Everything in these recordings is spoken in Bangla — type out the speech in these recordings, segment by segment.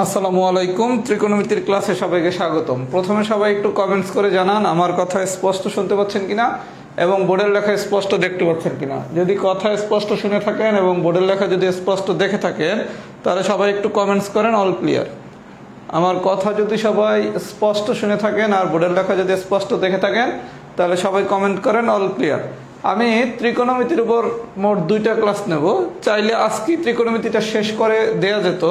আসসালামু আলাইকুম ত্রিকোণমিতির ক্লাসে সবাইকে স্বাগতম। প্রথমে সবাই একটু কমেন্টস করে জানান আমার কথা স্পষ্ট শুনতে পাচ্ছেন কিনা এবং বোর্ডের লেখা স্পষ্ট দেখতে পাচ্ছেন কিনা। যদি কথা স্পষ্ট শুনে থাকেন এবং বোর্ডের লেখা যদি স্পষ্ট দেখে থাকেন তাহলে সবাই একটু কমেন্টস করেন অল ক্লিয়ার। আমার কথা যদি সবাই স্পষ্ট শুনে থাকেন আর বোর্ডের লেখা যদি স্পষ্ট দেখে থাকেন তাহলে সবাই কমেন্ট করেন অল ক্লিয়ার। আমি ত্রিকোণমিতির উপর মোট 2টা ক্লাস নেব। চাইলে আজকেই ত্রিকোণমিতিটা শেষ করে দেয়া যেত,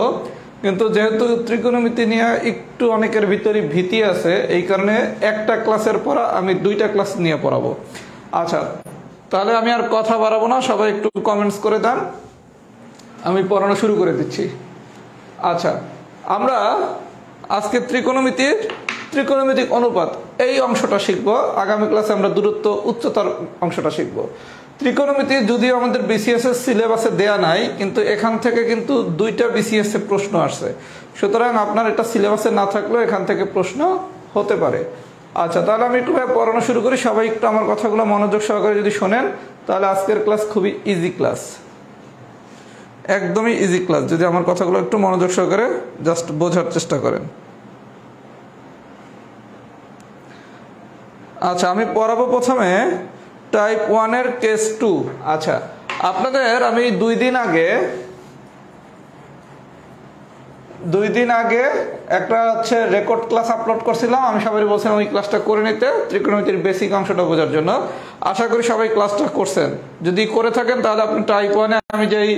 কিন্তু যেহেতু ত্রিকোণমিতি নিয়ে একটু অনেকের ভিতরে ভীতি আছে এই কারণে একটা ক্লাসের পর আমি 2টা ক্লাস নিয়ে পড়াবো। আচ্ছা, তাহলে আমি আর কথা বাড়াবো না, সবাই একটু কমেন্টস করে দেন, আমি পড়ানো শুরু করে দিচ্ছি। আচ্ছা, আমরা আজকে ত্রিকোণমিতিক অনুপাত এই অংশটা শিখবো। আগামী ক্লাসে আমরা দূরত্ব উচ্চতার অংশটা শিখবো। ত্রিকোণমিতি যদিও আমাদের বিসিএস এর সিলেবাসে দেয়া নাই, কিন্তু এখান থেকে কিন্তু 2টা বিসিএস এর প্রশ্ন আসছে, সুতরাং আপনার এটা সিলেবাসে না থাকলেও এখান থেকে প্রশ্ন হতে পারে। আচ্ছা, তাহলে আমি একটু পড়ানো শুরু করি। সবাই একটু আমার কথাগুলো মনোযোগ সহকারে যদি শোনেন তাহলে আজকের ক্লাস খুবই ইজি ক্লাস, একদমই ইজি ক্লাস। যদি আমার কথাগুলো একটু মনোযোগ সহকারে জাস্ট বোঝার চেষ্টা করেন। আচ্ছা, আমি পড়াবো প্রথমে টাইপ 1 এর কেস 2। আচ্ছা, আপনাদের আমি 2 দিন আগে একটা রেকর্ড ক্লাস আপলোড করছিলাম। আমি সবাই বলছিলাম ওই ক্লাসটা করে নিতে ত্রিকোণমিতির বেসিক অংশটা বোঝার জন্য। আশা করি সবাই ক্লাসটা করছেন। যদি করে থাকেন তাহলে আপনি টাইপ 1 এ আমি যেই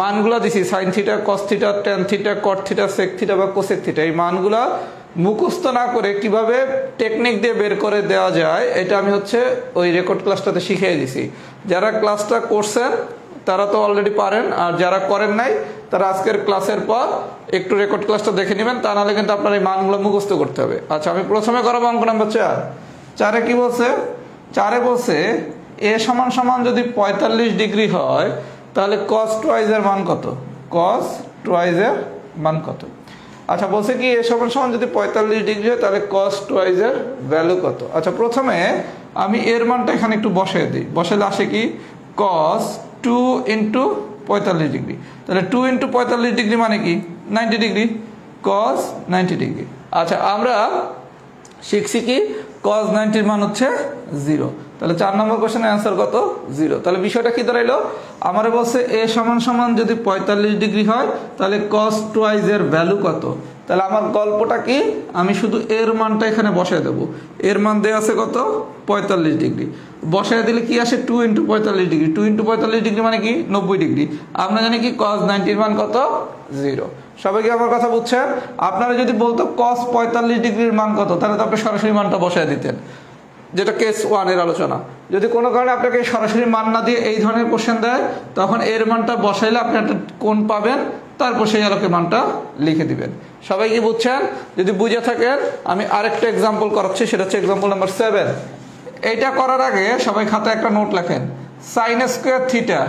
মানগুলা দিছি sine theta, cos theta, tan theta, cot theta, sec theta বা কোসেক থিটা, এই মানগুলা মুখস্থ না করে কিভাবে টেকনিক দিয়ে বের করে দেওয়া যায় এটা আমি ওই রেকর্ড ক্লাসটাতে শিখিয়ে দিছি। যারা ক্লাসটা করছেন তারা তো অলরেডি পারেন, আর যারা করেন নাই তারা আজকের ক্লাসের পর একটু রেকর্ড ক্লাসটা দেখে নেবেন, তা নাহলে কিন্তু আপনার এই মানগুলো মুখস্থ করতে হবে। আচ্ছা, আমি প্রথমে করাবো অঙ্ক নাম্বার 4। কি বলছে? 4 বলছে এ সমান সমান যদি 45 ডিগ্রি হয় তাহলে cos টুয়াইজ এর মান কত? cos টুয়াইজ এর মান কত? আচ্ছা, বলছে কি এ সমান সমান যদি 45 ডিগ্রি হয় তাহলে cos টুয়াইজ এর ভ্যালু কত? আচ্ছা, প্রথমে আমি এর মানটা এখানে একটু বসিয়ে দিই। বসালে আসে কি cos 2 ইন্টু 45 ডিগ্রি। তাহলে 2 ইন্টু 45 ডিগ্রি মানে কি 90 ডিগ্রি, cos 90 ডিগ্রি। আচ্ছা, আমরা শিখছি কি cos 90 এর মান 0। তাহলে 4 নম্বর কোশ্চেনের অ্যান্সার কত? 0। তাহলে বিষয়টা কি দাঁড়াইলো? আমারে বলছে এ সমান সমান যদি 45 ডিগ্রি হয় তাহলে cos টুয়াইজ এর ভ্যালু কত? তাহলে আমার গল্পটা কি, আমি শুধু এর মানটা এখানে বসায় দেব। এর মান দেওয়া আছে কত? 45 ডিগ্রি। বসায় দিলে কি আসে? 2 ইন্টু 45 ডিগ্রি। 2 ইন্টু 45 ডিগ্রি মানে কি 90 ডিগ্রি। আমরা জানি কি cos 90 এর মান কত? 0। সবাই কি আমার কথা বুঝছেন? আপনারা যদি বলতো cos 45 ডিগ্রির মান কত তাহলে তো আপনি সরাসরি মানটা বসায় দিতেন, যেটা কেস 1 এর আলোচনা। যদি কোনো কারণে আপনাকে সরাসরি মান না দিয়ে এই ধরনের কোশ্চেন দেয় তখন এর মানটা বসাইলে আপনি একটা কোণ পাবেন, তারপর সেই আলোকে মানটা লিখে দিবেন। সবাই কি বুঝছেন? যদি বুঝে থাকেন আমি আরেকটা এক্সাম্পল করাচ্ছি, সেটা এক্সাম্পল নাম্বার 7। এইটা করার আগে সবাই খাতায় একটা নোট লেখেন। সাইন স্কোয়ার থিটা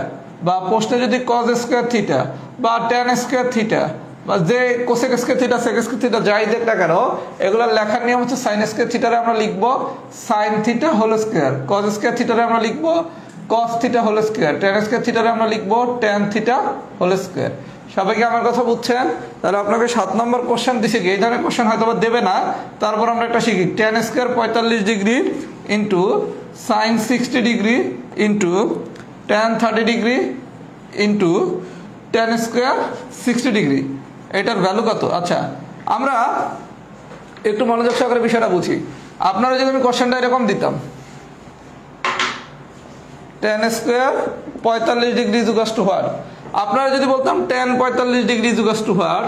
বা প্রশ্নে যদি cos স্কোয়ার থিটা বা ট্যান স্কোয়ার থিটা বা যে cosec square theta, sec square theta যাই দেখ না কেন, এগুলোর লেখার নিয়ম সাইন স্কোয়ার থিটারে আমরা লিখবো sine theta whole square, cos square থিটারে আমরা লিখবো cos theta whole square, tan square থিটারে আমরা লিখবো ট্যান থিটা হোল স্কোয়ার। সবাইকে আমার কথা বুঝছেন? তাহলে আপনাকে 7 নম্বর কোশ্চেন দিছে কি এই ধরনের কোশ্চেন হয়তো দেবে না, তারপর আমরা একটা শিখি tan square 45 degree into sign 60 degree into tan 30 degree into tan square 60 degree, এটার ভ্যালু কত? আচ্ছা, আমরা একটু মনোযোগ সহকারে বিষয়টা বুঝি। আপনারা যদি আমি কোশ্চেনটা এরকম দিতাম tan square 45 degree equals to what, আপনারা যদি বলতাম tan 45 degree equals to what,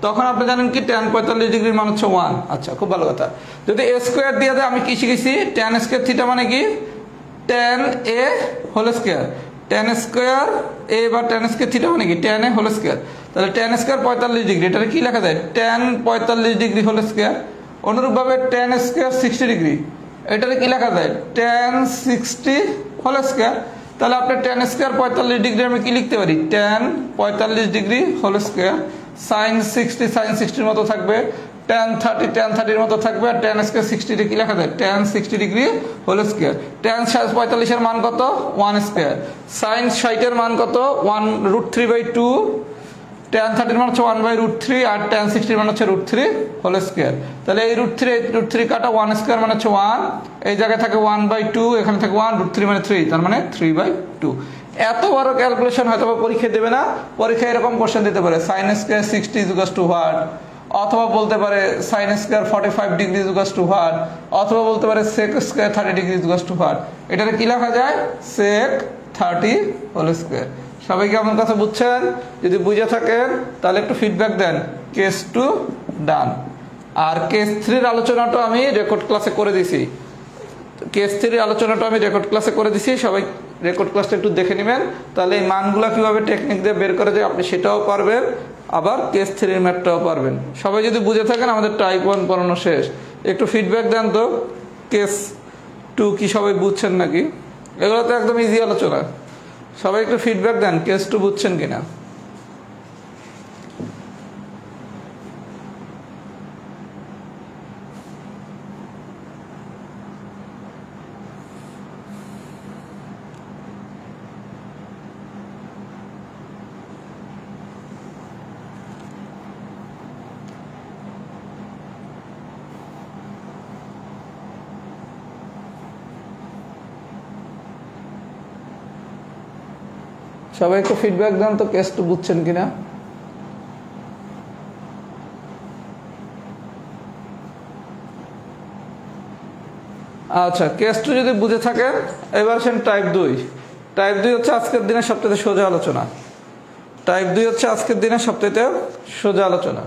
তখন আপনি জানেন কি ট্যান 45 ডিগ্রির মান 1। আচ্ছা, খুব ভালো কথা। যদি এ স্কোয়ার দিয়ে দেয় আমি কি শিখেছি? ট্যান স্কোয়ার থিটা মানে কি tan A whole square, tan square A বা ট্যান স্কোয়ার থিটা মানে কি ট্যান এ হোল স্কোয়ার। তাহলে ট্যান স্কোয়ার 45 ডিগ্রি, এটা কি লেখা যায়? Tan 45 degree whole square. অনুরূপভাবে ট্যান স্কোয়ার 60 ডিগ্রি, এটাতে কি লেখা যায়? Tan 60 whole square. তাহলে আপনার ট্যান স্কোয়ার 45 ডিগ্রি আমি কি লিখতে পারি? Tan 45 degree whole square sine 60 sine 60 মতো থাকবে, ট্যান 30 মতো থাকবে, আর ট্যান স্কোয়ার 60 কি লেখা যায়? Tan 60 degree whole square. Tan 45 এর মান কত? 1 স্কোয়ার। সাইন 60 এর মান কত? 1√3/2 tan 30 মান হচ্ছে 1/√3 আর tan 60 মান হচ্ছে √3 হোল স্কয়ার। তাহলে এই √3 কাটা 1 স্কয়ার মানে হচ্ছে 1, এই জায়গায় থাকে 1/2, এখানে থাকে 1, √3 মানে 3, তার মানে 3/2। এত বড় ক্যালকুলেশন হয়তো পরীক্ষায় দেবে না, পরীক্ষায় এরকম কোশ্চেন দিতে পারে sin স্কয়ার 60 = what, অথবা বলতে পারে sin স্কয়ার 45 ডিগ্রি = what, অথবা বলতে পারে sec স্কয়ার 30 ডিগ্রি = what। এটাকে কি লেখা যায়? sec 30 whole square. সবাই কি আমার কথা বুঝছেন? যদি বুঝে থাকেন তাহলে একটু ফিডব্যাক দেন। কেস 2 ডান। আর কেস 3 এর আলোচনাটা আমি রেকর্ড ক্লাসে করে দিছি। কেস 3 এর আলোচনাটা আমি রেকর্ড ক্লাসে করে দিছি, সবাই রেকর্ড ক্লাসটা একটু দেখে নেবেন, তাহলে এই মানগুলো কিভাবে টেকনিক দিয়ে বের করে যায় আপনি সেটাও পারবেন, আবার কেস 3 এর ম্যাথটাও পারবেন। সবাই যদি বুঝে থাকেন আমাদের টাইপ 1 পড়ানো শেষ। একটু ফিডব্যাক দেন তো কেস 2 কি সবাই বুঝছেন নাকি? এগুলো তো একদম ইজি আলোচনা, সবাই একটু ফিডব্যাক দেন কেস 2 বুঝছেন কিনা। সবাই একটু ফিডব্যাক দেন তো কেস 2 বুঝছেন কিনা। আচ্ছা, কেস 2 যদি বুঝে থাকেন এবার আসেন টাইপ 2। টাইপ 2 হচ্ছে আজকের দিনের সবচেয়ে সোজা আলোচনা। টাইপ 2 হচ্ছে আজকের দিনের সবচেয়ে সোজা আলোচনা।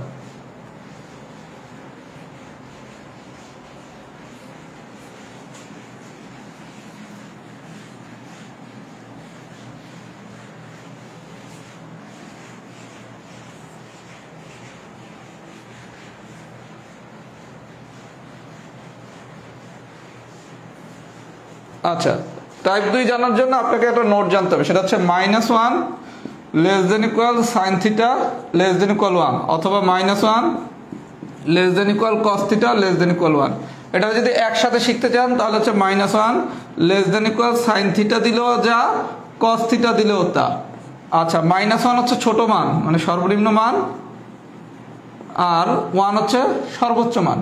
আচ্ছা, টাইপ 2 জানার জন্য আপনাকে একটা নোট জানতে হবে, সেটা হচ্ছে -1 <= sin θ <= 1, অথবা -1 <= cos θ <= 1। এটা যদি একসাথে শিখতে চান তাহলে হচ্ছে -1 <= sin θ দিলেও যা, cos θ দিলেও তা। আচ্ছা, -1 হচ্ছে ছোট মান মানে সর্বনিম্ন মান, আর 1 হচ্ছে সর্বোচ্চ মান।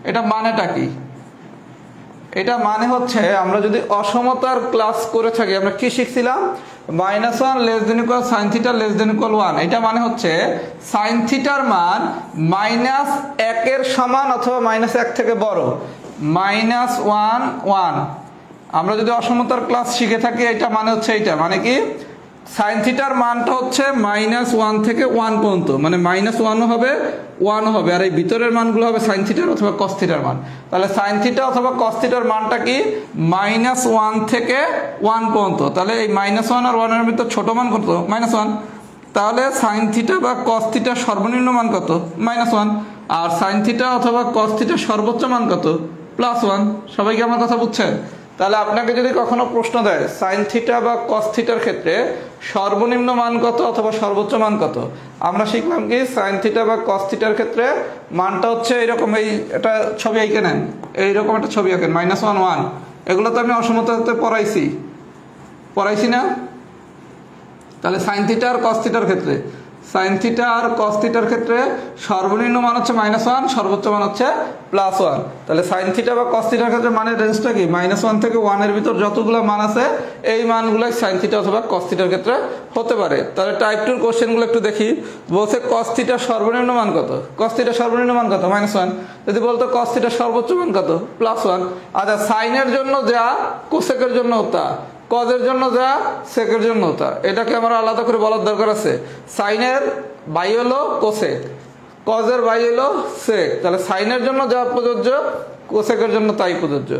এটা মানেটা কি? এটা মানে হচ্ছে আমরা যদি অসমতার ক্লাস করে থাকি, আমরা কি শিখছিলাম? -1 <= sin θ <= 1। এটা মানে হচ্ছে sin θ এর মান -1 এর সমান অথবা -1 থেকে বড়। -1 1 আমরা যদি অসমতার ক্লাস শিখে থাকি, এটা মানে হচ্ছে এইটা, মানে কি sin θ এর মানটা হচ্ছে -1 থেকে 1 পর্যন্ত, মানে -1 হবে 1 হবে, আর এই ভিতরের মানগুলো হবে sin θ অথবা cos θ এর মান। তাহলে sin θ অথবা cos θ এর মানটা কি? -1 থেকে 1 পর্যন্ত। তাহলে এই -1 আর 1 এর ভিতর ছোট মান কত? -1। তাহলে sin θ বা cos θ সর্বনিম্ন মান কত? -1। আর sin θ অথবা cos θ সর্বোচ্চ মান কত? +1। সবাই কি আমার কথা বুঝছেন? তাহলে আপনাকে যদি কখনো প্রশ্ন দেয় sin θ বা cos θ এর ক্ষেত্রে সর্বনিম্ন মান কত অথবা সর্বোচ্চ মান কত, আমরা শিখলাম কি sin θ বা cos θ এর ক্ষেত্রে মানটা হচ্ছে এরকম। এই এটা ছবি এঁকে নেন, এইরকম একটা ছবি আঁকেন, -1 1। এগুলো তো আমি অসমতাতে পড়াইছি না? তাহলে sin θ আর cos θ এর ক্ষেত্রে, sin θ আর cos θ এর ক্ষেত্রে সর্বনিম্ন মান হচ্ছে -1, সর্বোচ্চ মান হচ্ছে +1। তাহলে sin θ বা cos θ এর ক্ষেত্রে মানের রেঞ্জটা কি? -1 থেকে 1 এর ভিতর যতগুলো মান আছে এই মানগুলোই sin θ অথবা cos θ এর ক্ষেত্রে হতে পারে। তাহলে টাইপ 2 এর কোশ্চেনগুলো একটু দেখি। বলছে cos θ সর্বনিম্ন মান কত? cos θ সর্বনিম্ন মান কত? -1। যদি বলতো cos θ সর্বোচ্চ মান কত? +1। আচ্ছা, sin এর জন্য যা, cosec এর জন্য তা, cos এর জন্য যা, sec এর জন্য তা। এটাকে আমার আলাদা করে বলার দরকার আছে। sin এর বাই হলো cosec, cos এর বাই হলো sec। তাহলে sin এর জন্য যা প্রযোজ্য, cosec এর জন্য তাই প্রযোজ্য,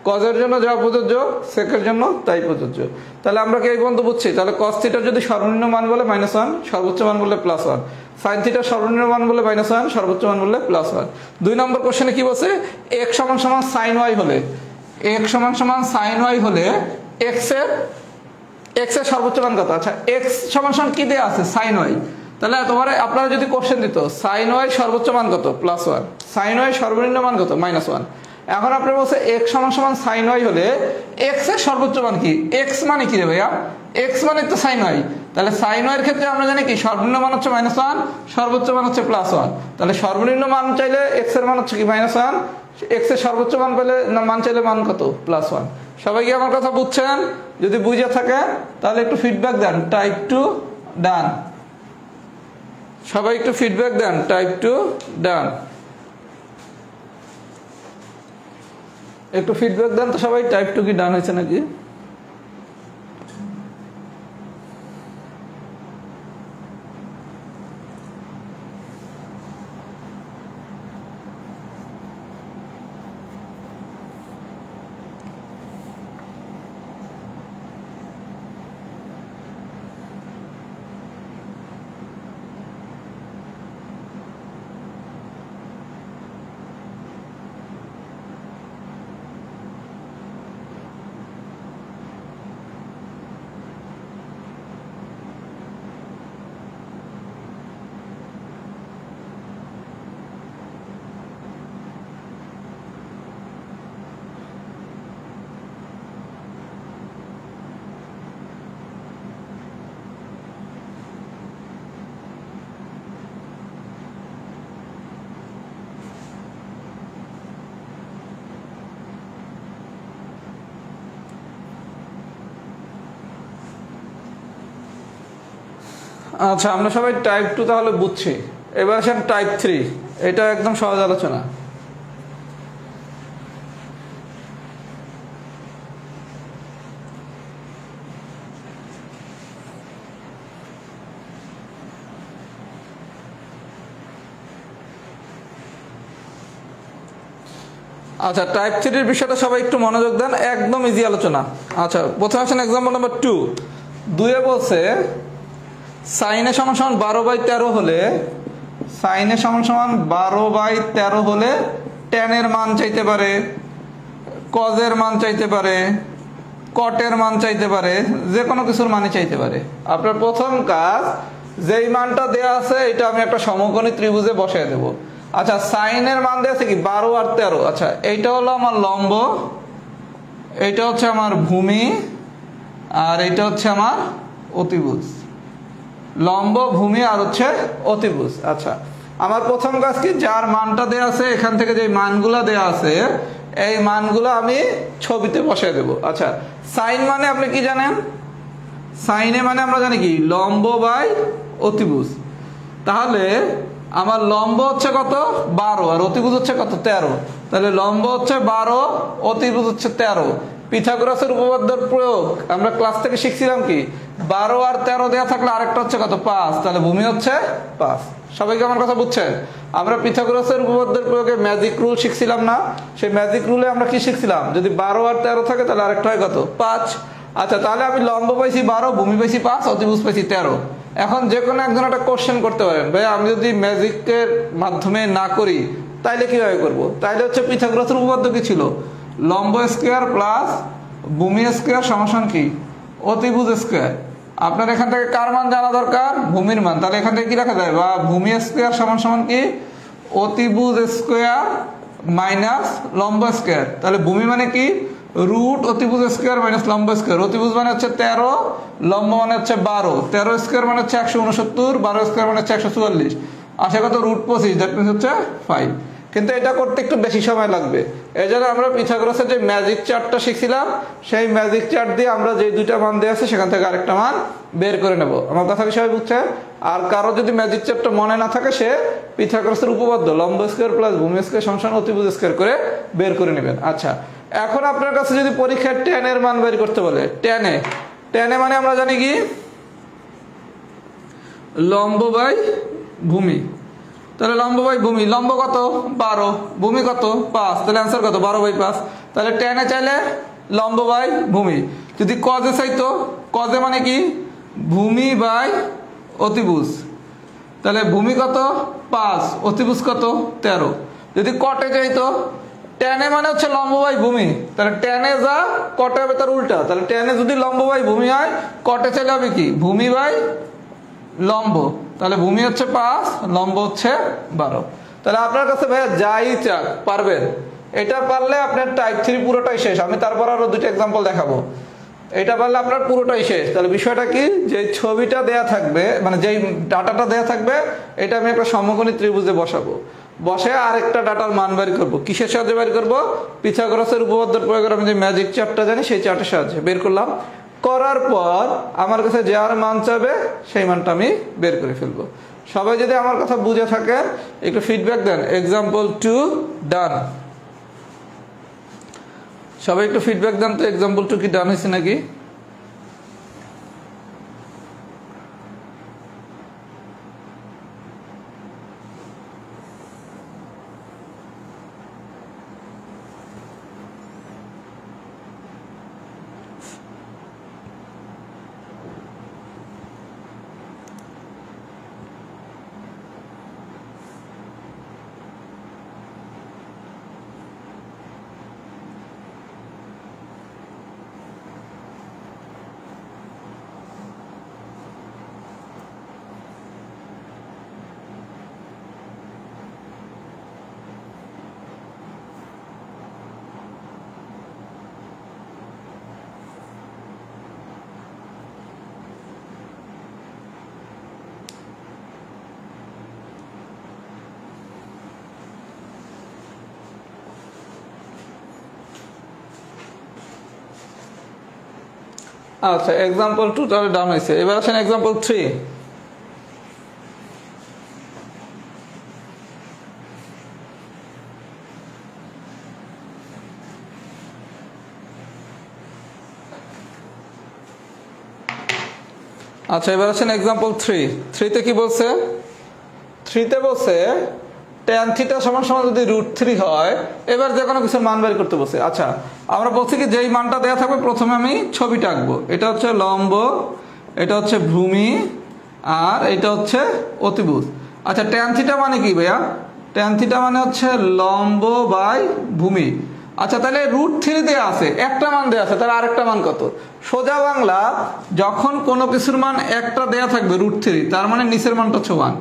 cos এর জন্য যা প্রযোজ্য, sec এর জন্য তাই প্রযোজ্য। তাহলে আমরা কি এই পর্যন্ত বুঝছি? তাহলে cos θ যদি সর্বনিম্ন মান বলে -1, সর্বোচ্চ মান বললে +1। sin θ সর্বনিম্ন মান বলে -1, সর্বোচ্চ মান বললে +1। 2 নম্বর কোশ্চেনে কি বলছে? x = sin y হলে, x = sin y হলে x এর সর্বোচ্চ মান কত? আচ্ছা, x = কি দেয়া আছে? sin y। তাহলে আপনারা যদি কোশ্চেন দিত sin y সর্বোচ্চ মান কত? +1, sin y সর্বনিম্ন মান কত? -1। এখন আপনি বলছে x = sin y হলে x এর সর্বোচ্চ মান কি? x মানে কি রে ভাইয়া? x মানে তো sin y। তাহলে সাইন ওয়াই এর ক্ষেত্রে আমরা জানি কি সর্বনিম্ন মান হচ্ছে -1, সর্বোচ্চ মান হচ্ছে +1। তাহলে সর্বনিম্ন মান চাইলে x এর মান হচ্ছে কি -1, x এর সর্বোচ্চ মান পেলে মান চাইলে মান কত +1। সবাই কি আমার কথা বুঝছেন? যদি বুঝে থাকে তাহলে একটু ফিডব্যাক দেন, টাইপ 2 ডান। সবাই একটু ফিডব্যাক দেন, টাইপ 2 ডান। একটু ফিডব্যাক দেন তো সবাই, টাইপ 2 কি ডান হয়েছে নাকি? আচ্ছা, আমরা সবাই টাইপ 2 তাহলে বুঝছি। এবার আসেন টাইপ 3, এটা একদম সহজ আলোচনা। আচ্ছা, টাইপ 3 এর বিষয়টা সবাই একটু মনোযোগ দেন, একদম ইজি আলোচনা। আচ্ছা, প্রথমে আসেন এক্সাম্পল নাম্বার 2। 2 এ বলছে সাইন এ সমান 12/13 হলে, সাইন এ সমান 12/13 হলে ট্যান এর মান চাইতে পারে, কজ এর মান চাইতে পারে, কট এর মান চাইতে পারে, যে কোনো কিছুর মানে চাইতে পারে। আপনার প্রথম কাজ, যেই মানটা দেয়া আছে এটা আমি একটা সমকোণী ত্রিভুজে বসায় দেব। আচ্ছা, সাইনের মান দেয়া আছে কি 12 আর 13। আচ্ছা, এইটা হলো আমার লম্ব, এইটা হচ্ছে আমার ভূমি, আর এইটা হচ্ছে আমার অতিভুজ। লম্ব, ভূমি আর হচ্ছে অতিভুজ। আচ্ছা, আমার প্রথম কাজ কি, যার মানটা দেয়া আছে এখান থেকে যে মানগুলা দেয়া আছে এই মানগুলো আমি ছবিতে বসায় দেব। আচ্ছা, সাইন মানে আপনি কি জানেন? সাইনে মানে আমরা জানি কি লম্ব বাই অতিভুজ। তাহলে আমার লম্ব হচ্ছে কত 12 আর অতিভুজ হচ্ছে কত 13। তাহলে লম্ব হচ্ছে 12, অতিভুজ হচ্ছে 13। পিথাগোরাসের উপপাদ্যের প্রয়োগ আমরা ক্লাস থেকে শিখছিলাম কি 12 আর 13 দেয়া থাকলে আরেকটা হচ্ছে কত 5, তাহলে ভূমি হচ্ছে 5। সবাইকে আমার কথা বুঝছেন? আমরা পিথাগোরাসের উপপাদ্যের প্রয়োগে ম্যাজিক রুল শিখছিলাম না? সেই ম্যাজিক রুলে আমরা কি শিখছিলাম, যদি 12 আর 13 থাকে তাহলে আরেকটা হয় কত 5। আচ্ছা, তাহলে আমি লম্ব পাইছি 12, ভূমি পাইছি 5, অতিভুজ পাইছি 13। এখন যে কোনো একজন একটা কোশ্চেন করতে পারেন, ভাই আমি যদি ম্যাজিকের মাধ্যমে না করি তাইলে কিভাবে করব? তাইলে হচ্ছে পিথাগোরাসের উপপাদ্য কি ছিল, লম্ব স্কয়ার প্লাস ভূমি স্কয়ার সমান কি অতিভুজ স্কয়ার। আপনার এখান থেকে কার মান জানা দরকার, ভূমির মান। তাহলে এখান থেকে কি রাখা যায়, বা ভূমি স্কয়ার সমান কি অতিভুজ স্কয়ার মাইনাস লম্ব স্কয়ার। তাহলে ভূমি মানে কি রুট অতিভুজ স্কয়ার মাইনাস লম্ব স্কয়ার। অতিভুজ মানে হচ্ছে 13, লম্ব মানে হচ্ছে 12। 13 স্কয়ার মানে হচ্ছে 169, 12 স্কয়ার মানে হচ্ছে 144। আসে কত রুট 25, দ্যাট মিনস হচ্ছে 5। কিন্তু এটা করতে একটু বেশি সময় লাগবে। এই জন্য আমরা পিথাগোরাসের যে ম্যাজিক চার্টটা শিখছিলাম সেই ম্যাজিক চার্ট দিয়ে আমরা যে দুইটা মান দেওয়া আছে সেখান থেকে আরেকটা মান বের করে নেব। আমার কথা কি সবাই বুঝছে? আর কারো যদি ম্যাজিক চার্টটা মনে না থাকে সে পিথাগোরাসের উপপাদ্য লম্ব স্কয়ার প্লাস ভূমি স্কয়ার সমান অতিভুজ স্কয়ার করে বের করে নেবেন। আচ্ছা, এখন আপনার কাছে যদি পরীক্ষায় ট্যান এর মান বের করতে বলে, ট্যানে মানে আমরা জানি কি লম্ব বাই ভূমি। তাহলে লম্ব বাই ভূমি, লম্ব কত 12, ভূমি কত 5, তাহলে অ্যান্সার কত 12/5। তাহলে ট্যানে চাইলে লম্ব বাই ভূমি। যদি কজে চাইতো, কজে মানে কি ভূমি বাই অতিভুজ, তাহলে ভূমি কত 5, অতিভুজ কত 13। যদি কটে চাইতো, ট্যানে মানে হচ্ছে লম্ব বাই ভূমি, তাহলে ট্যানে যা কটে হবে তার উল্টা। তাহলে ট্যানে যদি লম্ব বাই ভূমি হয়, কটে চাইলে হবে কি ভূমি বাই লম্ব। তাহলে ভূমি হচ্ছে 5, লম্ব হচ্ছে 12। তাহলে আপনার কাছে ভাইয়া যাই চাক পারবেন। এটা পারলে আপনার টাইপ 3 পুরোটাই শেষ। আমি তারপর আরো দুটো এক্সাম্পল দেখাবো। এটা পারলে আপনার পুরোটাই শেষ। তাহলে বিষয়টা কি, যে ছবিটা দেয়া থাকবে মানে যেই ডাটাটা দেয়া থাকবে এটা আমি একটা সমকোণী ত্রিভুজে বসাবো, বসে আরেকটা ডাটার মান বের করবো। কিসের সাহায্যে বের করবো? পিথাগোরাসের উপপাদ্যের প্রয়োগে আমি যে ম্যাজিক চার্টটা জানি সেই চার্টের সাহায্যে বের করলাম। করার পর আমার কাছে যে আর মান চাবে সেই মানটা আমি বের করে ফেলবো। সবাই যদি আমার কথা বুঝে থাকেন একটু ফিডব্যাক দেন। এক্সাম্পল 2 ডান। সবাই একটু ফিডব্যাক দেন তো, এক্সাম্পল 2 কি ডান হয়েছে নাকি? আচ্ছা, এক্সাম্পল 2 তাহলে ডান হয়েছে। এবার আসেন এক্সাম্পল 3। আচ্ছা, এবার আসেন এক্সাম্পল 3 তে কি বলছে? 3 তে বলছে tan থিটা সমান সমান যদি √3 হয়, এবার যে কোনো কিছুর মান বের করতে বলছে। আচ্ছা, আমরা বলছি কি যেই মানটা দেয়া থাকবে প্রথমে আমি ছবিটা আঁকবো। এটা হচ্ছে লম্ব, এটা হচ্ছে ভূমি, আর এটা হচ্ছে অতিভুজ। আচ্ছা, tan থিটা মানে কি ভাইয়া? tan থিটা মানে হচ্ছে লম্ব বাই ভূমি। আচ্ছা, তাহলে √3 দেয়া আছে, একটা মান দেয়া আছে, তাহলে আরেকটা মান কত? সোজা বাংলা, যখন কোনো কিছুর মান একটা দেয়া থাকবে √3, তার মানে নিচের মানটা হচ্ছে 1।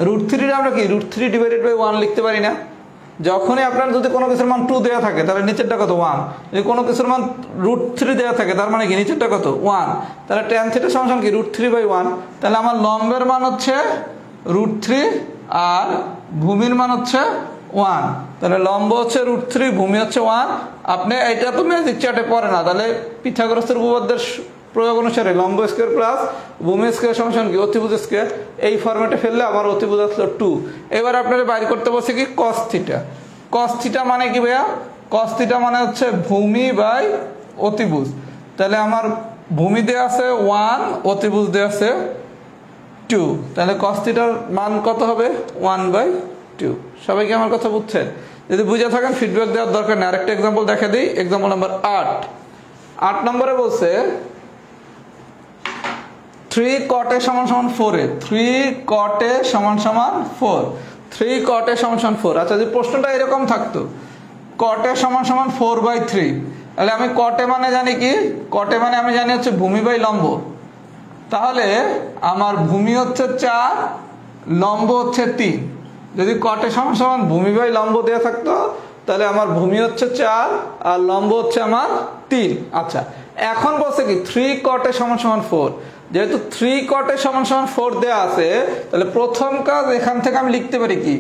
√3 আমরা কি √3/1 লিখতে পারি না? যখনই আপনার যদি কোনো কিছুর মান 2 দেয়া থাকে তাহলে নিচেরটা কত? 1। যদি কোনো কিছুর মান √3 দেয়া থাকে তার মানে কি নিচেরটা কত? 1। তাহলে tan থিটা সমান কি √3/1। তাহলে আমার লম্বের মান হচ্ছে √3 আর ভূমির মান হচ্ছে 1। তাহলে লম্ব হচ্ছে √3, ভূমি হচ্ছে 1। আপনি এটা তো ম্যাজিক চার্টে পড়ে না, তাহলে পিথাগোরাসের উপপাদ্যের প্রয়োগ অনুসারে লম্ব স্কয়ার প্লাস ভূমি স্কয়ার সমান কি অতিভুজ স্কয়ার, এই ফরম্যাটে ফেললে আমার অতিভুজ আসলো 2। এবার আপনারা বাইর করতে বলছে কি cos থিটা। cos থিটা মানে কি ভাইয়া? cos থিটা মানে হচ্ছে ভূমি বাই অতিভুজ। তাহলে আমার ভূমি দেয়া আছে 1, অতিভুজ দেয়া আছে 2। তাহলে cos থিটার মান কত হবে? 1/2। সবাই কি আমার কথা বুঝছেন? যদি বুঝে থাকেন ফিডব্যাক দেওয়ার দরকার নেই। আরেকটা এক্সাম্পল দেখা দিই, এক্সাম্পল নাম্বার 8 নম্বরে বলছে 3 cot a সমান সমান 4 এ 3 cot a সমান সমান 4 3 cot a সমান সমান 4। আচ্ছা, যদি প্রশ্নটা এরকম থাকতো cot a সমান সমান 4/3, তাহলে আমি cot a মানে জানি কি? cot a মানে আমি জানি হচ্ছে ভূমি বাই লম্ব। তাহলে আমার ভূমি হচ্ছে 4, লম্ব হচ্ছে 3। যদি cot a সমান সমান ভূমি বাই লম্ব দেয়া থাকতো তাহলে আমার ভূমি হচ্ছে 4 আর লম্ব হচ্ছে আমার 3। আচ্ছা, এখন বলছে কি 3 cot a সমান সমান 4। যেহেতু 3 cot a সমান সমান 4 দেয়া আছে, তাহলে প্রথম কাজ এখান থেকে আমি লিখতে পারি কি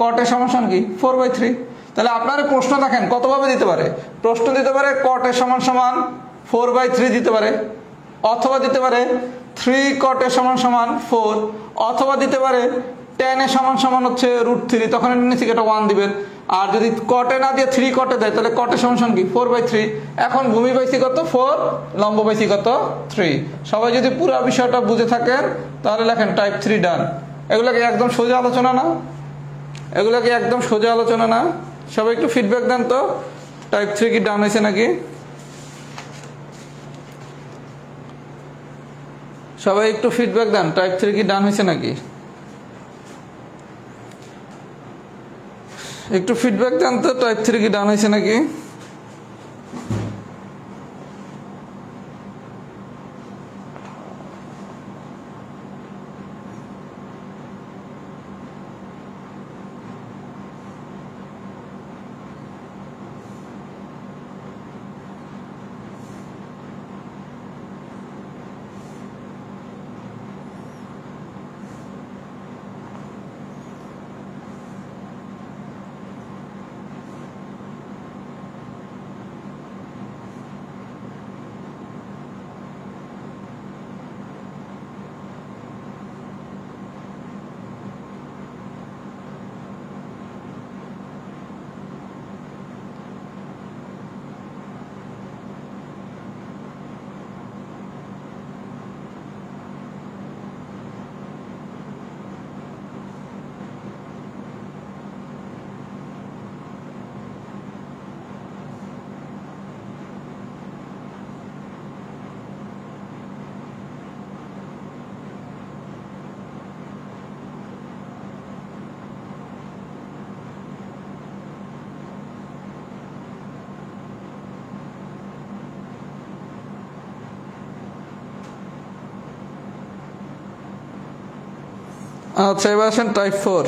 cot a সমান সমান কি 4/3। তাহলে আপনারা প্রশ্ন দেখেন কতভাবে দিতে পারে। প্রশ্ন দিতে পারে cot a সমান সমান 4/3 দিতে পারে, অথবা দিতে পারে 3 cot a সমান সমান 4, অথবা দিতে পারে tan a সমান সমান হচ্ছে √3, তখন নিচে এটা 1 দিবেন। আর যদি cot a না দিয়ে 3 cot a দেয় তাহলে cot a সমান সমান কি 4/3। এখন ভূমি পাইছি কত? 4, লম্ব পাইছি কত? 3। সবাই যদি পুরো বিষয়টা বুঝে থাকেন তাহলে লেখেন টাইপ 3 ডান। এগুলো কি একদম সোজা আলোচনা না? এগুলো কি একদম সোজা আলোচনা না? সবাই একটু ফিডব্যাক দেন তো, টাইপ 3 কি ডান হয়েছে নাকি? সবাই একটু ফিডব্যাক দেন, টাইপ 3 কি ডান হয়েছে নাকি? একটু ফিডব্যাক দেন তো, টাইপ 3 কি ডান হয়েছে নাকি? আচ্ছা, এবার আসেন টাইপ 4।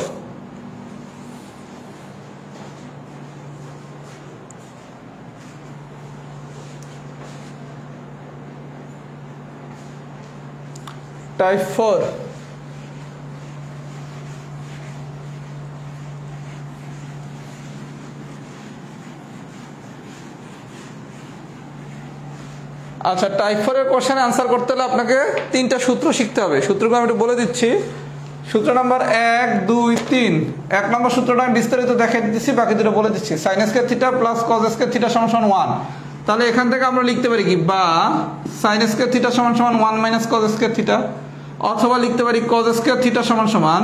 টাইপ 4 আচ্ছা, টাইপ 4 এর কোশ্চেনে আনসার করতে হলে আপনাকে 3টা সূত্র শিখতে হবে। সূত্রগুলো আমি একটু বলে দিচ্ছি। সূত্র নাম্বার 1 2 3। 1 নম্বর সূত্রটা আমি বিস্তারিত দেখিয়ে দিচ্ছি, বাকি দুটো বলে দিচ্ছি। sin square theta plus cos square theta সমান 1। তাহলে এখান থেকে আমরা লিখতে পারি কি, বা sin স্কয়ার থিটা সমান 1 মাইনাস cos স্কয়ার থিটা, অথবা লিখতে পারি cos স্কয়ার থিটা সমান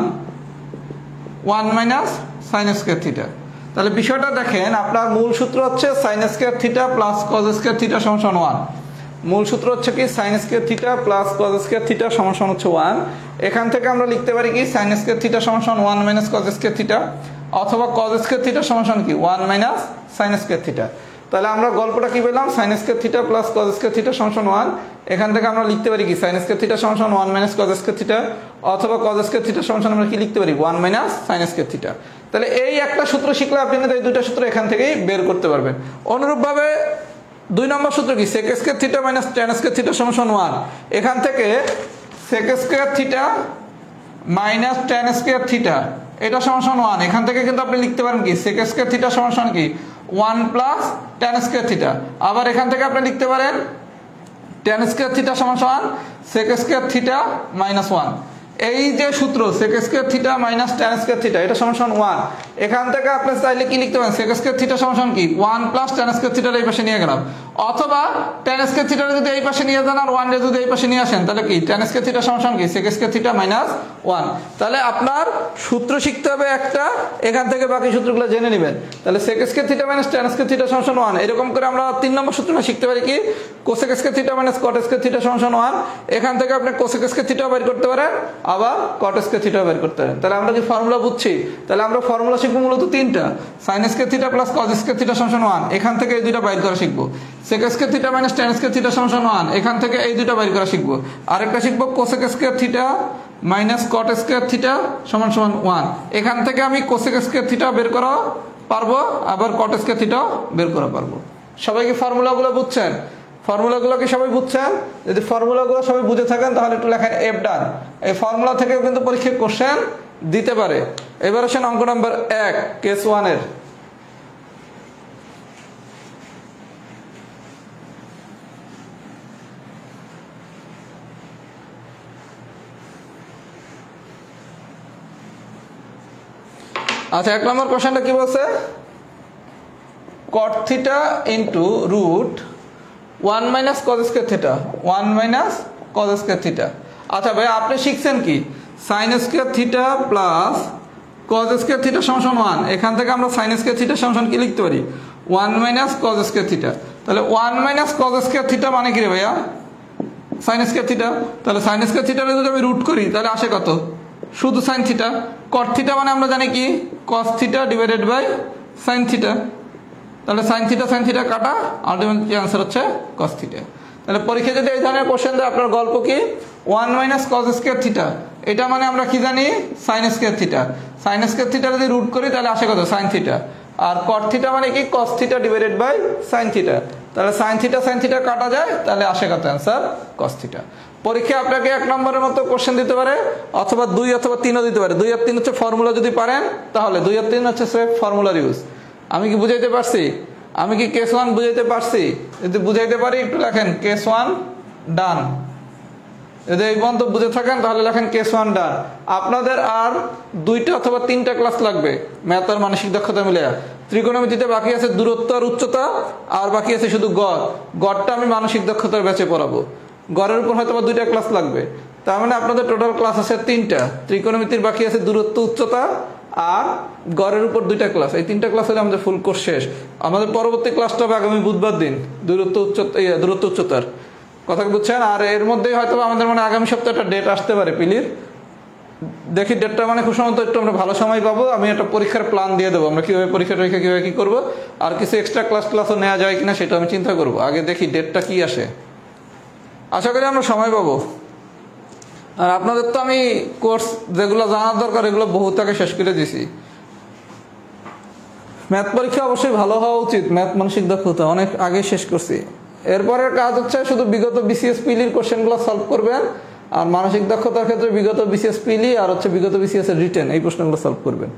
1 মাইনাস sin স্কয়ার থিটা। তাহলে বিষয়টা দেখেন, আপনার মূল সূত্র হচ্ছে sin square theta plus cos square theta সমান 1। মূল সূত্র হচ্ছে কি sin square theta plus cos square theta সমান হচ্ছে 1। এখান থেকে আমরা লিখতে পারি কি sin স্কয়ার থিটা সমান 1 মাইনাস cos স্কয়ার থিটা, অথবা cos স্কয়ার থিটা সমান কি 1 মাইনাস sin স্কয়ার থিটা। তাহলে আমরা গল্পটা কি পেলাম, sin square theta plus cos square theta সমান 1। এখান থেকে আমরা লিখতে পারি কি sin স্কয়ার থিটা সমান 1 মাইনাস cos স্কয়ার থিটা, অথবা cos স্কয়ার থিটা সমান আমরা কি লিখতে পারি 1 মাইনাস sin স্কয়ার থিটা। তাহলে এই একটা সূত্র শিখলে আপনি কিন্তু এই দুইটা সূত্র এখান থেকেই বের করতে পারবেন। অনুরূপভাবে 2 নম্বর সূত্র কি sec square theta minus tan square theta সমান 1। এখান থেকে sec square theta minus tan square theta এটা সমান 1। এখান থেকে কিন্তু আপনি লিখতে পারেন কি sec স্কয়ার থিটা সমান কি 1 প্লাস tan স্কয়ার থিটা। আবার এখান থেকে আপনি লিখতে পারেন tan স্কয়ার থিটা সমান sec স্কয়ার থিটা মাইনাস 1। এই যে সূত্র sec square theta minus tan square theta এটা সমান 1। এখান থেকে আপনি চাইলে কি লিখতে পারেন sec স্কয়ার থিটা সমান কি 1 প্লাস tan স্কয়ার থিটার এই পাশে নিয়ে গেলাম, অথবা tan স্কয়ার থিটার যদি এই পাশে নিয়ে যান আর 1 এর যদি এই পাশে নিয়ে আসেন, তাহলে কি tan স্কয়ার থিটা সমান কি sec স্কয়ার থিটা মাইনাস 1। তাহলে আপনার সূত্র শিখতে হবে একটা, এখান থেকে বাকি সূত্রগুলো জেনে নেবেন। তাহলে sec square theta minus tan square theta সমান 1। এরকম করে আমরা 3 নম্বর সূত্রটা শিখতে পারি কি cosec square theta minus cot square theta সমান 1। এখান থেকে আপনি cosec স্কয়ার থিটা বের করতে পারেন, আবার cot স্কয়ার থিটা বের করতে পারেন। তাহলে আমরা কি ফর্মুলা বুঝছি? তাহলে আমরা ফর্মুলা শিখবো মূলত 3টা, sin square theta plus cos square theta সমান 1। এখান থেকে এই দুটো বাইর করা শিখবো। sec square theta minus tan square theta সমান 1। এখান থেকে এই দুটো বাইর করা শিখবো। আরেকটা শিখবো cosec square theta minus cot square theta সমান 1। এখান থেকে আমি cosec স্কয়ার থিটা বের করা পারবো, আবার cot স্কয়ার থিটা বের করা পারবো। সবাই কি ফর্মুলাগুলো বুঝছেন? ফর্মুলাগুলো কি সবাই বুঝছেন? যদি ফর্মুলাগুলো সবাই বুঝে থাকেন তাহলে একটু লেখেন এফ ডান। এই ফর্মুলা থেকেও কিন্তু পরীক্ষায় কোশ্চেন দিতে পারে। এবার আসেন অঙ্ক নাম্বার 1 কেস 1 এর। আচ্ছা, 1 নম্বর কোশ্চেনটা কি বলছে, cot theta into root 1 minus cos square theta 1 minus cos square theta. আচ্ছা ভাই, আপনি শিখছেন কি sin square theta plus cos square theta সমান 1। এখান থেকে আমরা sin স্কয়ার থিটা সমান কি লিখতে পারি 1 মাইনাস cos স্কয়ার থিটা। তাহলে 1 মাইনাস cos স্কয়ার থিটা মানে কি রে ভাইয়া, sin স্কয়ার থিটা। তাহলে sin স্কয়ার থিটা যদি আমি রুট করি তাহলে আসে কত, শুধু sin থিটা। cot থিটা মানে আমরা জানি কি cos theta divided by sin theta. তাহলে sin থিটা কাটা, আলটিমেটলি आंसर হচ্ছে cos থিটা। তাহলে পরীক্ষায় যদি এই ধরনের কোশ্চেন দেয়, আপনার গল্প কি 1 মাইনাস cos স্কয়ার থিটা, এটা মানে আমরা কি জানি sin square theta. sin square theta যদি রুট করি তাহলে আসে কত sin থিটা। আর cot থিটা মানে কি cos theta divided by sin theta. তাহলে sin থিটা কাটা যায়, তাহলে আসে কত आंसर cos থিটা। পরীক্ষায় আপনাকে 1 নম্বরের মতো কোশ্চেন দিতে পারে, অথবা 2 অথবা 3ও দিতে পারে। 2 আর 3 হচ্ছে ফর্মুলা যদি পারেন, তাহলে 2 আর 3 হচ্ছে ফর্মুলার ইউজ। আমি কি বুঝাইতে পারছি? আমি কি কেস 1 বুঝাইতে পারছি? যদি বুঝাইতে পারি একটু লেখেন কেস 1 ডান। যদি এই পর্যন্ত বুঝে থাকেন তাহলে লেখেন কেস 1 ডান। আপনাদের আর 2টা অথবা 3টা ক্লাস লাগবে ম্যাথ আর মানসিক দক্ষতা মিলে। ত্রিকোণমিতিতে বাকি আছে দূরত্ব আর উচ্চতা, আর বাকি আছে শুধু গড়। গড়টা আমি মানসিক দক্ষতার ব্যাচে পড়াবো। গড়ের উপর হয়তো 2টা ক্লাস লাগবে। তার মানে আপনাদের টোটাল ক্লাস আছে 3টা। ত্রিকোণমিতির বাকি আছে দূরত্ব উচ্চতা আর গড়ের উপর 2টা ক্লাস। এই 3টা ক্লাস হলে আমাদের ফুল কোর্স শেষ। আমাদের পরবর্তী ক্লাসটা হবে আগামী বুধবার দিন দূরত্ব উচ্চতার কথা বুঝছেন। আর এর মধ্যেই হয়তো আমাদের মানে আগামী সপ্তাহে একটা ডেট আসতে পারে পিলির। দেখি ডেটটা মানে খুব সম্ভবত একটু আমরা ভালো সময় পাবো। আমি একটা পরীক্ষার প্ল্যান দিয়ে দেবো, আমরা কীভাবে পরীক্ষা কীভাবে কী করবো, আর কিছু এক্সট্রা ক্লাসও নেওয়া যায় কিনা সেটা আমি চিন্তা করবো। আগে দেখি ডেটটা কি আসে, আশা করি আমরা সময় পাবো। আর আপনাদের তো আমি কোর্স যেগুলো জানার দরকার এগুলো বহুত আগে শেষ করে দিছি। ম্যাথ পরীক্ষা অবশ্যই ভালো হওয়া উচিত, ম্যাথ মানসিক দক্ষতা অনেক আগে শেষ করছি। এরপরের কাজ হচ্ছে শুধু বিগত বিসিএস পিলির কোশ্চেনগুলো সলভ করবেন, আর মানসিক দক্ষতার ক্ষেত্রে বিগত বিসিএস পিলি আর হচ্ছে বিগত বিসিএস এর রিটেন এই প্রশ্নগুলো সলভ করবেন।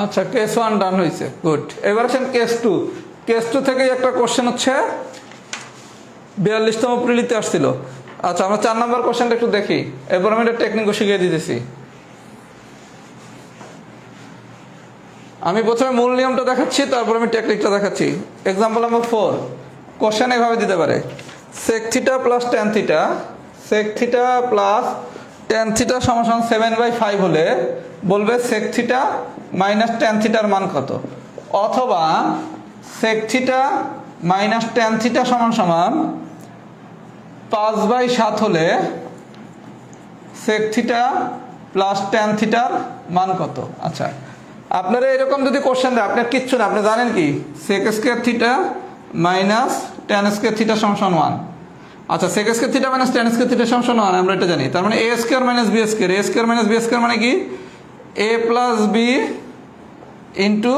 আচ্ছা, কেস 1 ডান হয়েছে, গুড। এবার আসেন কেস 2। কেস 2 থেকে একটা কোশ্চেন হচ্ছে 42তম প্রিলিতে আসছিল। আচ্ছা, আমরা 4 নম্বর কোশ্চেনটা একটু দেখি, এরপর আমি এটা টেকনিকও শিখিয়ে দিতেছি। আমি প্রথমে মূল নিয়মটা দেখাচ্ছি, তারপর আমি টেকনিকটা দেখাচ্ছি। এক্সাম্পল নাম্বার 4, কোশ্চেন এভাবে দিতে পারে, sec theta plus tan theta, sec theta plus tan theta সমান 7/5 হলে বলবে sec থিটা মাইনাস tan থিটার মান কত, অথবা sec theta minus tan theta সমান 5/7 হলে sec থিটা প্লাস tan থিটার মান কত। আচ্ছা, আপনারা এরকম যদি কোশ্চেন দেয়, আপনার কিচ্ছু না, আপনি জানেন কি sec square theta minus tan square theta সমান 1। আচ্ছা, sec square theta minus tan square theta সমান 1 আমরা এটা জানি। তার মানে a square minus b square, a square minus b square মানে কি a plus b into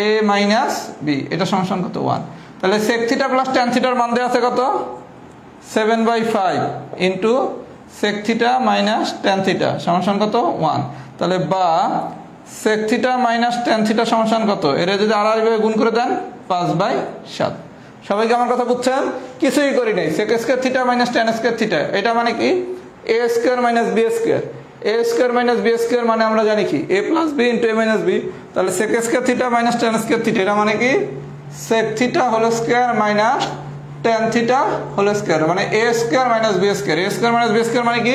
a minus b, এটা সমান কত 1। তাহলে sec থিটা প্লাস tan থিটার মান দেওয়া আছে কত 7/5 into sec theta minus tan theta সমান কত 1। তাহলে বা sec theta minus tan theta সমান কত, এরা যদি আড়াআড়ি গুণ করে দেন 5/7। সবাইকে আমার কথা বুঝছেন? কিছুই করি নাই, sec square theta minus tan square theta, এটা মানে কি a square minus b square, a square minus b square মানে আমরা জানি কি a plus b into a minus b। তাহলে sec square theta minus tan square theta, এটা মানে কি sec theta whole square minus tan theta whole square, মানে a square minus b square, a square minus b square মানে কি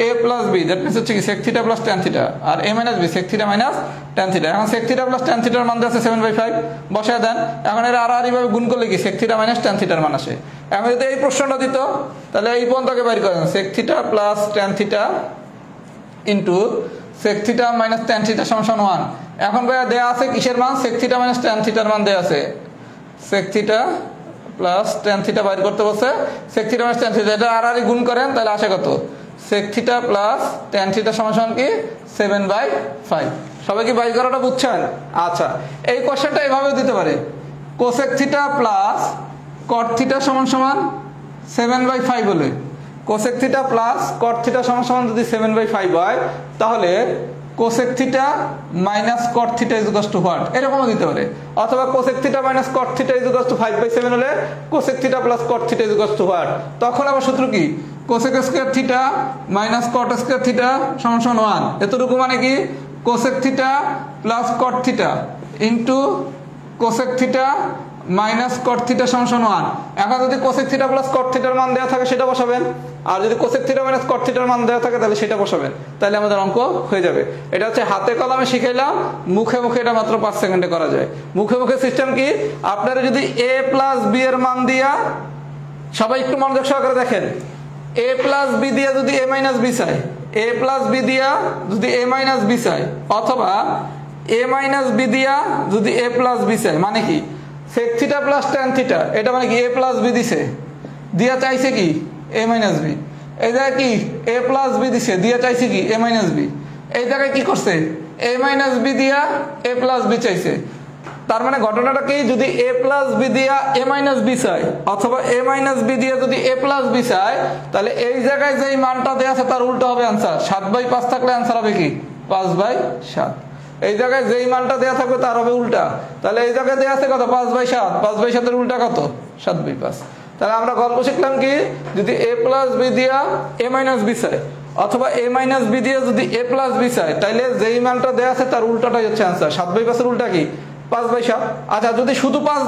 a plus b, that means হচ্ছে কি sec theta plus tan theta, আর a minus b sec theta minus tan theta. এখন sec থিটা প্লাস tan থিটার মান দেওয়া আছে 7/5, বসায় দেন। এখন এর আড়াআড়ি ভাবে গুণ করলে কি sec থিটা মাইনাস tan থিটার মান আসে। এখন যদি এই প্রশ্নটা দিত তাহলে এই পর্যন্তকে বের করেন, sec theta plus tan theta into sec theta minus tan theta সমান 1। এখন ভাইয়া দেয়া আছে কিসের মান, sec থিটা মাইনাস tan থিটার মান দেয়া আছে, sec theta plus tan theta বাইর করতে বলছে, sec theta minus tan theta, এটা আড়াআড়ি গুণ করেন তাহলে আসে কত sec theta plus tan theta সমান কি 7/5। সবাই কি বাইর করাটা বুঝছেন? আচ্ছা, এই কোশ্চেনটা এভাবে দিতে পারে, cosec theta plus cot theta সমান 7/5 বলে, cosec theta plus cot theta সমান যদি 7/5 হয় তাহলে cosec theta minus cot theta is equal to what, এরকমও দিতে পারে। অথবা cosec theta minus cot theta is equal to 5/7 হলে cosec theta plus cot theta is equal to what. তখন আবার সূত্র কি cosec square theta minus cot square theta সমান 1, এতটুকু মানে কি cosec theta plus cot theta into cosec theta minus cot theta সমান 1। এখন যদি cosec থিটা প্লাস cot থিটার মান দেওয়া থাকে সেটা বসাবেন, আর যদি cosec থিটা মাইনাস cot থিটার মান দেওয়া থাকে তাহলে সেটা বসাবেন, তাহলে আমাদের অঙ্ক হয়ে যাবে। এটা হচ্ছে হাতে কলমে শিখাইলাম, মুখে মুখে এটা মাত্র 5 সেকেন্ডে করা যায়। মুখে মুখে সিস্টেম কি, আপনারা যদি a প্লাস b এর মান দিয়া, সবাই একটু মনোযোগ সহকারে দেখেন, a প্লাস b দিয়া যদি a মাইনাস b চাই, a প্লাস b দিয়া যদি a মাইনাস b চাই, অথবা a মাইনাস b দিয়া যদি a প্লাস b চাই, মানে কি sec theta plus tan theta, এটা মানে কি a প্লাস b দিছে, দিয়া চাইছে কি a মাইনাস b, এই জায়গায় কি a প্লাস b দিছে, দিয়া চাইছে কি a মাইনাস b, এই জায়গায় কি করছে a মাইনাস b দিয়া a প্লাস b চাইছে। তার মানে ঘটনাটা কি, যদি a প্লাস b দিয়া a মাইনাস b চাই, অথবা a মাইনাস b দিয়া যদি a প্লাস b চাই, তাহলে এই জায়গায় যেই মানটা দেয়া আছে তার উল্টো হবে আনসার। 7/5 থাকলে আনসার হবে কি 5/7। এই জায়গায় যেই মানটা দেয়া থাকবে তার হবে উল্টা, তাহলে এই জায়গায় দেয়া আছে কত 5/7, 5/7 এর উল্টা কত 7/5। তাহলে আমরা গল্প শিখলাম কি, যদি a প্লাস b দিয়া a মাইনাস b চাই, অথবা a মাইনাস b দিয়া যদি a প্লাস b চাই, তাহলে যেই মানটা দেয়া আছে তার উল্টাটাই হচ্ছে আনসার। 7/5 এর উল্টা কি 5/7। আচ্ছা যদি শুধু 5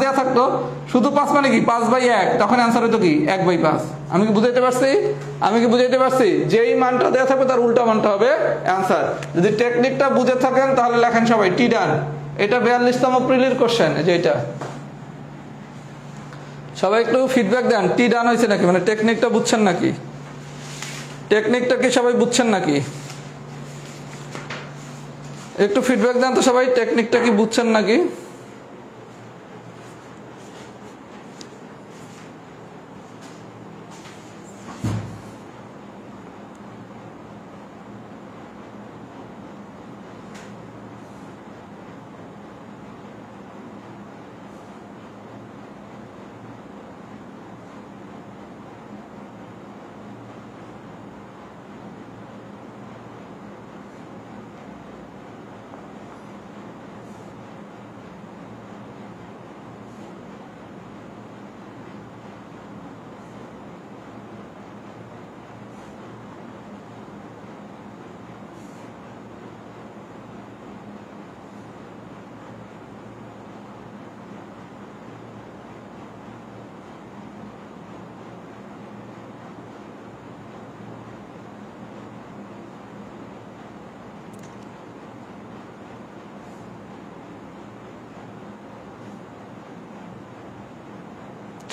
দেয়া থাকতো, শুধু 5 মানে কি 5/1, তখন অ্যান্সার হতো কি 1/5। আমি কি বুঝাইতে পারছি? যেই মানটা দেয়া থাকবে তার উল্টা মানটা হবে অ্যান্সার। যদি টেকনিকটা বুঝে থাকেন তাহলে লেখেন সবাই টি ডান। এটা 42তম প্রিলির কোশ্চেন, যে এটা। সবাই একটু ফিডব্যাক দেন, টি ডান হয়েছে নাকি, মানে টেকনিকটা বুঝছেন নাকি? টেকনিকটা কি সবাই বুঝছেন নাকি? একটু ফিডব্যাক দেন তো সবাই, টেকনিকটা কি বুঝছেন নাকি?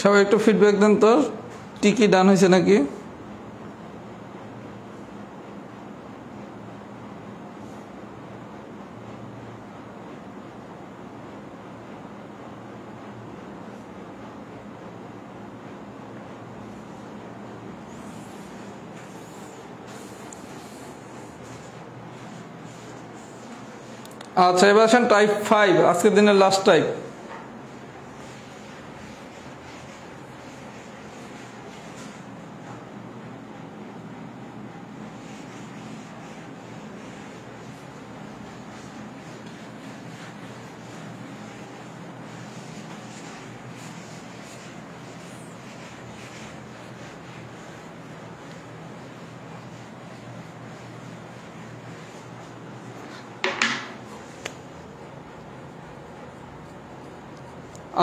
সবাই একটু ফিডব্যাক দেন তো, টি কি ডান হয়েছে নাকি? আচ্ছা এবার আসেন টাইপ 5, আজকের দিনের লাস্ট টাইপ।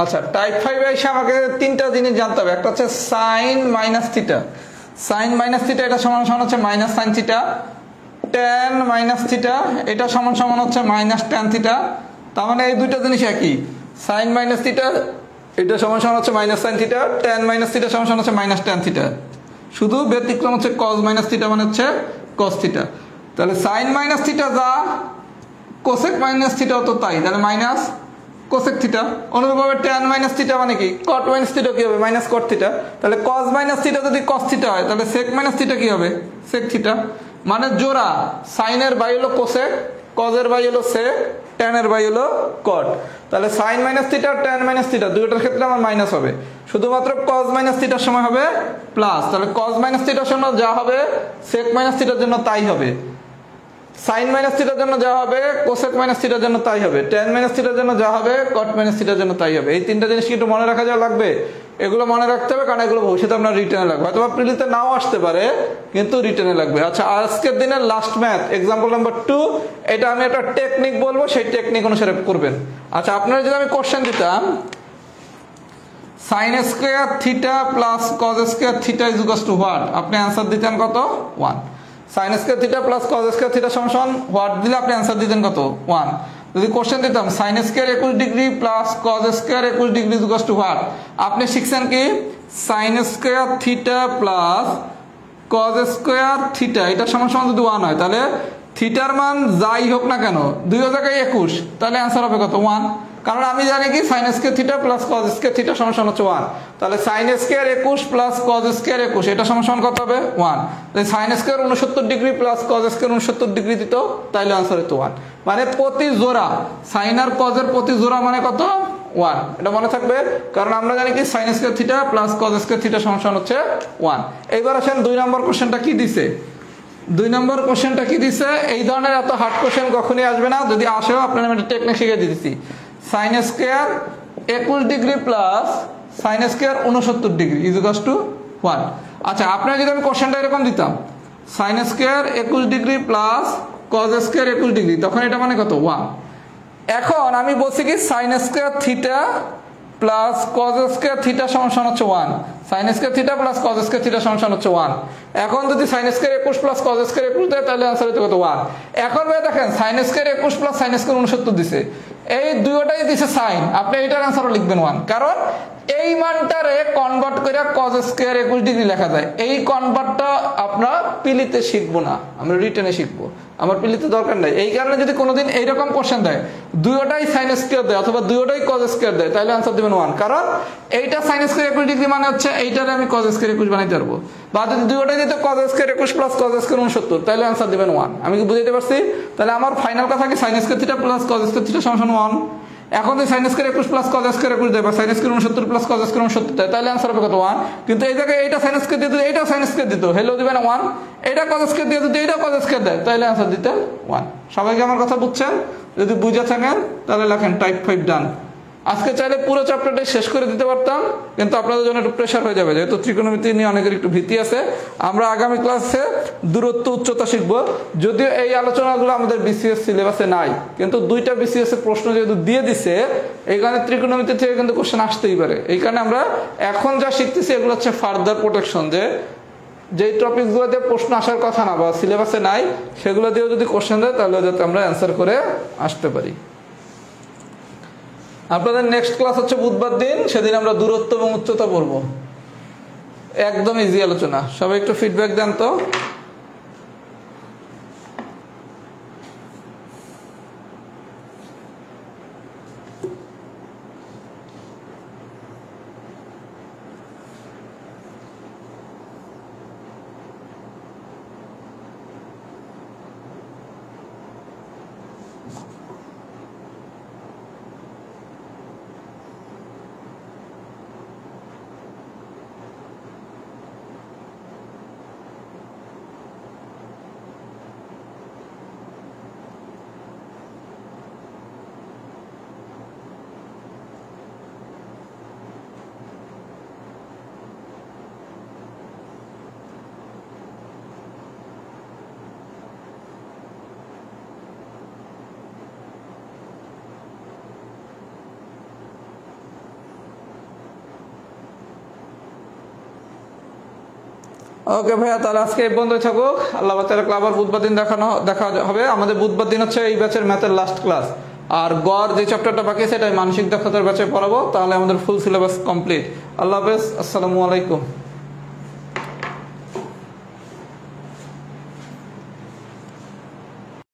আচ্ছা টাইপ 5 এ এসে আমাকে তিনটা জিনিস জানতে হবে। একটা হচ্ছে sine minus theta. Sine minus theta এটা সমান সমান হচ্ছে minus sine theta. Tan minus theta এটা সমান সমান হচ্ছে মাইনাস ট্যান থিটা। তার মানে এই দুইটা জিনিস একই। সাইন মাইনাস থিটা এটা সমান সমান হচ্ছে minus sine theta, tan minus theta সমান সমান হচ্ছে মাইনাস ট্যান থিটা। শুধু ব্যতিক্রম হচ্ছে কজ মাইনাস থিটা মানে হচ্ছে কস থিটা। তাহলে সাইন মাইনাস থিটা যা, কোসেক মাইনাস থিটাও তো তাই, তাহলে মাইনাস কোসেক থিটা। অনুরূপভাবে ট্যান মাইনাস থিটা মানে কি কট মাইনাস থিটা কি হবে মাইনাস কট থিটা। তাহলে কজ মাইনাস থিটা যদি কস থিটা হয় তাহলে সেক মাইনাস থিটা কি হবে সেক থিটা। মানে জোড়া, সাইনের বাই হলো কোসেক, কজের বাই হলো সেক, ট্যানের বাই হলো কট। তাহলে sine minus theta tan minus theta দুটোর ক্ষেত্রে আমার মাইনাস হবে, শুধুমাত্র কজ মাইনাস থিটার সময় হবে প্লাস। তাহলে কজ মাইনাস থিটার জন্য যা হবে সেক মাইনাস থিটার জন্য তাই হবে, সাইন মাইনাস থিটার জন্য যা হবে কোসেক মাইনাস থিটার জন্য তাই হবে, ট্যান মাইনাস থিটার জন্য যা হবে কট মাইনাস থিটার জন্য তাই হবে। এই তিনটা জিনিস কি একটু মনে রাখা যা লাগবে, এগুলো মনে রাখতে হবে, কারণ এগুলো ভবিষ্যতে আপনার রিটেনে লাগবে। হয়তো প্রিলিতে নাও আসতে পারে কিন্তু রিটেনে লাগবে। আচ্ছা আজকের দিনের লাস্ট ম্যাথ এক্সাম্পল নাম্বার 2, এটা আমি একটা টেকনিক বলবো, সেই টেকনিক অনুসারে করবেন। আচ্ছা আপনারা যদি আমি কোশ্চেন দিতাম sine square theta plus cos square theta is equal to what, আপনি অ্যান্সার দিতেন কত 1। Sine square theta plus cos square theta সমান হোয়াট দিলে আপনি অ্যান্সার দিতেন কত 1। যদি কোশ্চেন দিতাম sine square 21 degree plus cos square 21 degree is equal to what, আপনি শিখছেন কি sine square theta plus cos square theta এটা সমান সমান যদি 1 হয় তাহলে থিটার মান যাই হোক না কেন 2 জায়গায় 21, তাহলে অ্যান্সার হবে কত 1। কারণ আমি জানি কি sine square theta plus cos square theta সমান সমান হচ্ছে 1। তাহলে sine square 21 plus cos square 21 এটা সমান সমান কত হবে 1। তাহলে sine square 69 degree plus cos square 69 degree দিত, তাইলে आंसर হতো 1। মানে প্রতি জোড়া সাইন আর কজের প্রতি জোড়া মানে কত 1, এটা মনে থাকবে। কারণ আমরা জানি কি sine square theta plus cos square theta সমান সমান হচ্ছে 1। এইবার আসেন 2 নম্বর কোশ্চেনটা কি দিছে। 2 নম্বর কোশ্চেনটা কি দিছে, এই ধরনের এত হার্ড কোশ্চেন কখনোই আসবে না, যদি আসেও আপনাদের আমি একটা টেকনিক শিখিয়ে দিতেছি। Sine square 21 degree plus sine square 69 degree is equal to 1। আচ্ছা আপনারা যদি আমি কোশ্চেনটা এরকম দিতাম sine square 21 degree plus cos square 21 degree, তখন এটা মানে কত 1। এখন আমি বলছি কি sine square theta plus cos square theta সমান হচ্ছে 1, sine square theta plus cos square theta সমান হচ্ছে 1। এখন যদি sine square 21 plus cos square 21 দেয় তাহলে आंसर হতে কত 1। এখন ভাই দেখেন sine square 21 plus sine square 69 দিছে, এই দুটোটাই দিছে সাইন, আপনি এটার आंसरও লিখবেন 1, কারণ এই মানটারে কনভার্ট করে কজ স্কয়ার 21 ডিগ্রি লেখা যায়। এই কনভার্টটা আমরা পিলিতে শিখবো না, আমরা রিটেনে শিখবো, আমার পিলিতে দরকার নাই। এই কারণে যদি কোনোদিন এইরকম কোশ্চেন দেয় দুটোটাই সাইন স্কয়ার দেয় অথবা দুটোটাই কজ স্কয়ার দেয় তাহলে आंसर দিবেন 1, কারণ এইটা সাইন স্কয়ার 21 ডিগ্রি মানে হচ্ছে এইটারে আমি কজ স্কয়ার 21 বানাইতে পারবো। বা যদি দুটোটাই দিতে cause square 21 plus cos square 69 তাহলে आंसर দিবেন 1। আমি কি বুঝাইতে পারছি? তাহলে আমার ফাইনাল কথা কি sine square theta plus cos square theta সমান 1। এখন যদি sine square 21 plus cos square 21 দেয় বা sine square 69 plus cos square 69 দেয় তাহলে आंसर হবে কত 1। কিন্তু এই জায়গায় এইটা সাইন স্কয়ার দিতে এইটা সাইন স্কয়ার দিত, হেলো দিবেন 1, এইটা কজ স্কয়ার দিয়ে যদি এইটা কজ স্কয়ার দেয় তাহলে आंसर দিতে 1। সবাই কি আমার কথা বুঝছেন? যদি বুঝে থাকেন তাহলে লেখেন টাইপ 5 ডান। আজকে চাইলে পুরো চ্যাপ্টারটাই শেষ করে দিতে পারতাম, কিন্তু আপনাদের জন্য একটু প্রেসার হয়ে যাবে, যেহেতু ত্রিকোণমিতি নিয়ে অনেকের একটু ভীতি আছে। আমরা আগামী ক্লাসে দূরত্ব উচ্চতা শিখব, যদিও এই আলোচনাগুলো আমাদের বিসিএস সিলেবাসে নাই, কিন্তু দুইটা বিসিএস এর প্রশ্ন যেহেতু দিয়ে দিছে এই কারণে ত্রিকোণমিতি থেকে কিন্তু কোশ্চেন আসতেই পারে। এই কারণে আমরা এখন যা শিখতেছি এগুলো হচ্ছে ফার্দার প্রোটেকশন, যে টপিকগুলোতে প্রশ্ন আসার কথা না বা সিলেবাসে নাই সেগুলো দিয়েও যদি কোশ্চেন দেয় তাহলে যাতে আমরা অ্যান্সার করে আসতে পারি। আপনাদের নেক্সট ক্লাস হচ্ছে বুধবার দিন, সেদিন আমরা দূরত্ব এবং উচ্চতা পড়বো, একদম ইজি আলোচনা। সবাই একটু ফিডব্যাক দেন তো। ওকে ভাইয়া, তাহলে আজকে এই বন্ধই থাকুক। আল্লাহ তাআলা আবার বুধবার দিন দেখা হবে। আমাদের বুধবার দিন হচ্ছে এই ব্যাচের ম্যাথের লাস্ট ক্লাস, আর গড় যে চ্যাপ্টারটা বাকি আছে এটাই মানসিক দক্ষতার ব্যাচে পড়াবো, তাহলে আমাদের ফুল সিলেবাস কমপ্লিট। আল্লাহ হাফেজ, আসসালামু আলাইকুম।